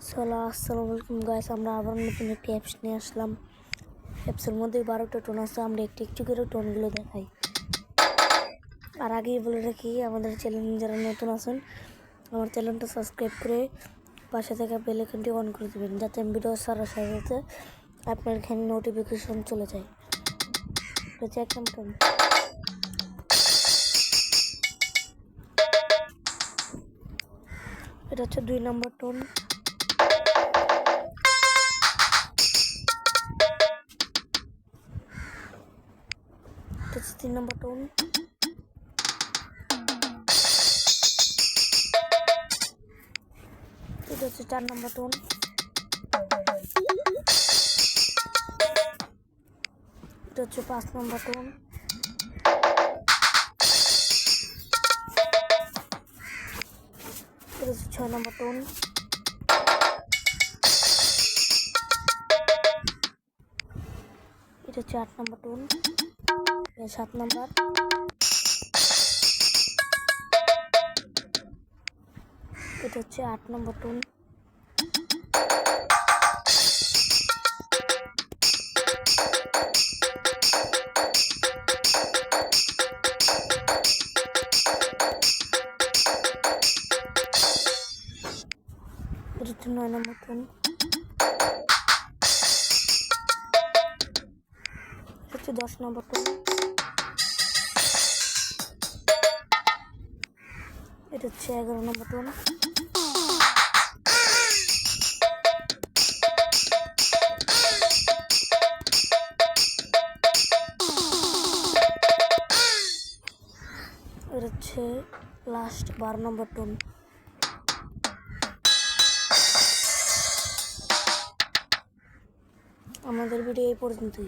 আসসালামু আলাইকুম গাইস, আমরা আবার নতুন একটি অ্যাপস নিয়ে আসলাম। অ্যাপসের মধ্যে 12টা টোন আছে, আমরা একটু একটু করে টোনগুলো দেখাই। আর আগেই বলে রাখি, আমাদের চ্যানেল যারা নতুন আছেন আমার চ্যানেলটা সাবস্ক্রাইব করে পাশে থাকা বেল আইকনটি অন করে দেবেন, যাতে ভিডিও ছাড়ার সাথে সাথে আপনার এখানে নোটিফিকেশন চলে যায়। এটা হচ্ছে 1 নম্বর টোন। এটা হচ্ছে 2 নম্বর টোন। এটা হচ্ছে 3 নম্বর টোন। এটা হচ্ছে 4 নম্বর টোন। এটা হচ্ছে 5 নম্বর টোন। এটা হচ্ছে 6 নম্বর টোন। এটা হচ্ছে 8 নম্বর টোন। 7 নম্বর। এটা হচ্ছে 8 নম্বর টোন। এটা হচ্ছে 9 নম্বর টোন। এটা হচ্ছে 10 নম্বর টোন। এটা হচ্ছে 11 নম্বর টোন। এটা হচ্ছে লাস্ট 12 নম্বর টোন। আমাদের ভিডিও এই পর্যন্তই।